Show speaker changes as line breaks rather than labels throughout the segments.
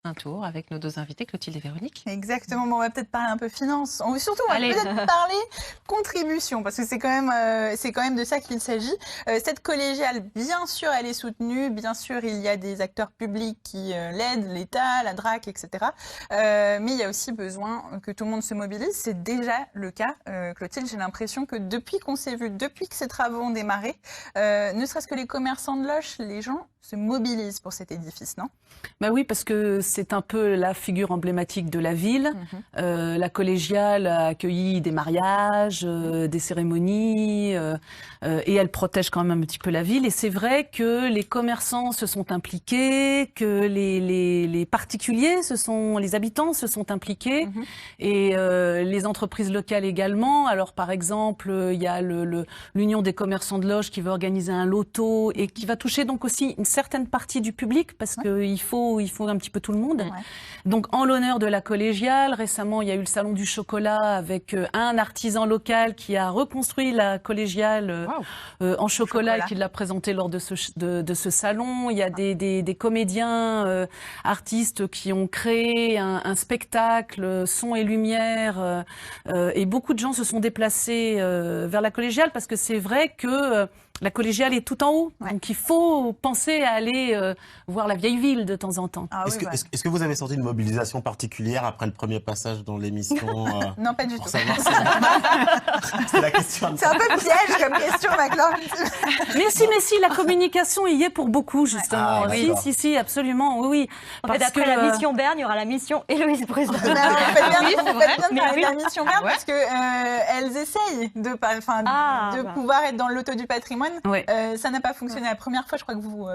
Un tour avec nos deux invités, Clotilde et Véronique.
Exactement, bon, on va peut-être parler un peu finance. Surtout, on va
Allez.
peut-être parler contribution, parce que c'est quand même de ça qu'il s'agit. Cette collégiale, bien sûr, elle est soutenue. Bien sûr, il y a des acteurs publics qui l'aident, l'État, la DRAC, etc. Mais il y a aussi besoin que tout le monde se mobilise. C'est déjà le cas. Clotilde, j'ai l'impression que depuis qu'on s'est vu, depuis que ces travaux ont démarré, ne serait-ce que les commerçants de Loches, les gens se mobilisent pour cet édifice, non ?
Bah oui, parce que c'est un peu la figure emblématique de la ville. La collégiale a accueilli des mariages, des cérémonies, et elle protège quand même un petit peu la ville. Et c'est vrai que les commerçants se sont impliqués, que les particuliers, les habitants se sont impliqués, et les entreprises locales également. Alors par exemple, il y a l'Union des commerçants de Loches qui veut organiser un loto et qui va toucher donc aussi une certaine partie du public, parce qu'il faut un petit peu tout le monde. Donc en l'honneur de la collégiale, récemment il y a eu le salon du chocolat avec un artisan local qui a reconstruit la collégiale en chocolat et qui l'a présenté lors de ce salon. Il y a des comédiens, artistes qui ont créé un spectacle, son et lumière, et beaucoup de gens se sont déplacés vers la collégiale, parce que c'est vrai que la collégiale est tout en haut, donc il faut penser à aller voir la vieille ville de temps en temps.
Ah,
Est-ce que vous avez senti une mobilisation particulière après le premier passage dans l'émission
Non, pas du tout.
C'est la question.
C'est un peu piège comme question, Maclor.
Mais si, la communication y est pour beaucoup, justement. Si, absolument, oui.
En fait, après la mission Berne, il y aura la mission Héloïse Brezon.
Vous faites bien de parler de la mission Berne, parce que elles essayent de pouvoir être dans le loto du patrimoine. Ça n'a pas fonctionné la première fois. Je crois que vous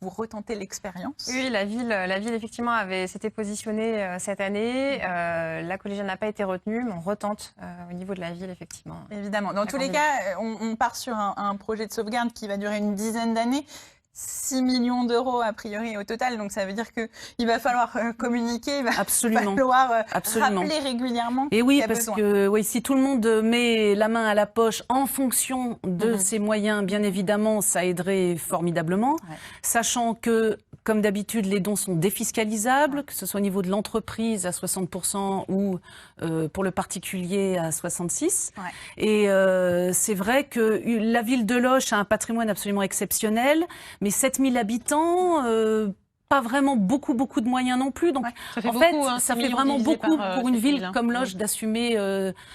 retentez l'expérience.
Oui, la ville effectivement s'était positionnée cette année. La collégiale n'a pas été retenue, mais on retente au niveau de la ville, effectivement.
Évidemment. Dans tous les cas, on part sur un projet de sauvegarde qui va durer une dizaine d'années. 6 millions d'euros a priori au total, donc ça veut dire qu'il va falloir communiquer, il va falloir rappeler régulièrement.
Et oui, parce que si tout le monde met la main à la poche en fonction de ses moyens, bien évidemment, ça aiderait formidablement, sachant que, comme d'habitude, les dons sont défiscalisables, que ce soit au niveau de l'entreprise à 60% ou pour le particulier à 66%. Et c'est vrai que la ville de Loches a un patrimoine absolument exceptionnel, mais 7000 habitants, pas vraiment beaucoup de moyens non plus. Donc, ça fait vraiment beaucoup pour une ville comme Loches d'assumer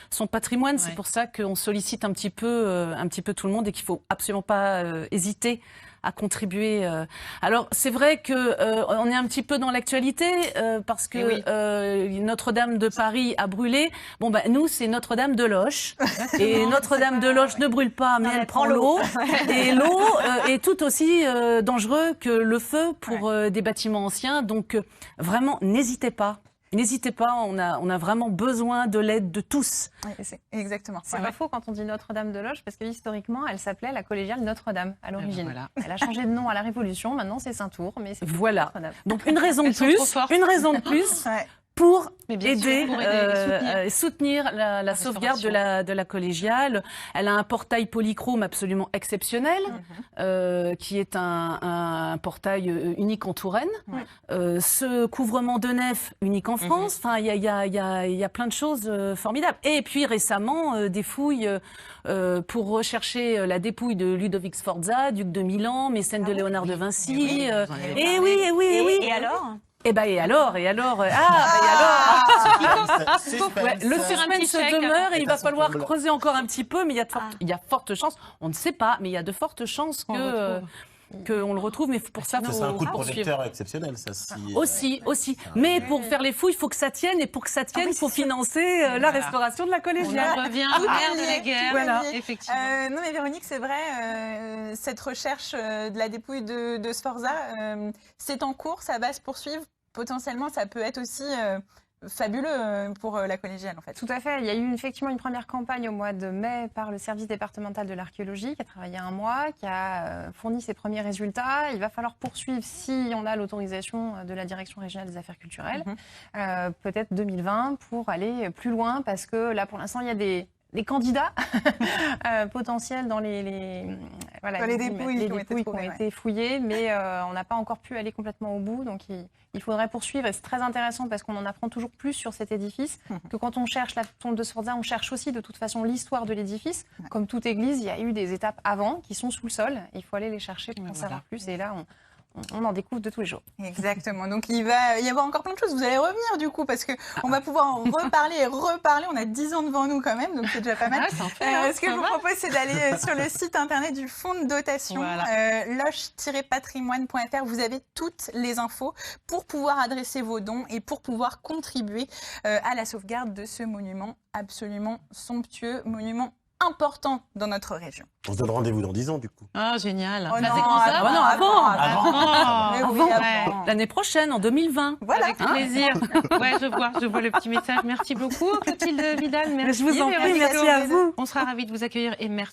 son patrimoine. C'est pour ça qu'on sollicite un petit peu tout le monde et qu'il faut absolument pas hésiter à contribuer. Alors c'est vrai que on est un petit peu dans l'actualité parce que Notre-Dame de Paris a brûlé. Bon nous c'est Notre-Dame de Loches et Notre-Dame de Loches ne brûle pas, mais elle prend l'eau et l'eau est tout aussi dangereux que le feu pour des bâtiments anciens. Donc vraiment n'hésitez pas. N'hésitez pas, on a vraiment besoin de l'aide de tous.
Exactement.
C'est pas faux quand on dit Notre-Dame de Loches, parce que historiquement, elle s'appelait la collégiale Notre-Dame à l'origine. Elle a changé de nom à la Révolution, maintenant c'est Saint-Tour, mais c'est Notre-Dame.
Donc une raison de plus pour aider, soutenir la sauvegarde de la collégiale. Elle a un portail polychrome absolument exceptionnel, qui est un portail unique en Touraine. Ce couvrement de nef unique en France. Enfin, il y a plein de choses formidables. Et puis récemment, des fouilles pour rechercher la dépouille de Ludovic Sforza, duc de Milan, mécène de Léonard de Vinci. Et oui.
Et alors ?
Et alors le suspense demeure et il va falloir creuser encore un petit peu, mais il y a forte chance, on ne sait pas, mais il y a de fortes chances qu'on le retrouve, mais pour ça,
c'est un coup de projecteur exceptionnel, ça.
Aussi. Mais pour faire les fouilles, il faut que ça tienne, et pour que ça tienne, il faut financer la restauration de la collégiale.
On revient à l'ère de la guerre, effectivement.
Non, mais Véronique, c'est vrai, cette recherche de la dépouille de Sforza, c'est en cours, ça va se poursuivre. Potentiellement, ça peut être aussi fabuleux pour la collégiale, en fait.
Tout à fait. Il y a eu effectivement une première campagne au mois de mai par le service départemental de l'archéologie qui a travaillé un mois, qui a fourni ses premiers résultats. Il va falloir poursuivre si on a l'autorisation de la Direction régionale des affaires culturelles, peut-être 2020, pour aller plus loin, parce que là, pour l'instant, il y a des les candidats potentiels dans les
dépouilles
qui ont été fouillées, mais on n'a pas encore pu aller complètement au bout. Donc il faudrait poursuivre. Et c'est très intéressant parce qu'on en apprend toujours plus sur cet édifice. Que quand on cherche la tombe de Sforza, on cherche aussi de toute façon l'histoire de l'édifice. Comme toute église, il y a eu des étapes avant qui sont sous le sol. Il faut aller les chercher pour en savoir plus. Et là, on en découvre de tous les jours.
Exactement. Donc, il va y avoir encore plein de choses. Vous allez revenir, du coup, parce qu'on va pouvoir en reparler et reparler. On a 10 ans devant nous, quand même, donc c'est déjà pas mal. Ce que je vous propose, c'est d'aller sur le site internet du fonds de dotation, loche-patrimoine.fr. Vous avez toutes les infos pour pouvoir adresser vos dons et pour pouvoir contribuer à la sauvegarde de ce monument absolument somptueux, monument important dans notre région.
On se donne rendez-vous dans 10 ans, du coup.
Ah, génial.
Oh
Bah,
non,
c'est comme ça.
avant. Mais oui, avant.
L'année prochaine, en 2020.
Voilà.
Avec plaisir. Ouais, je vois le petit message. Merci beaucoup, Clotilde Vidal. Merci.
Je vous en prie, merci à vous.
On sera ravis de vous accueillir et merci.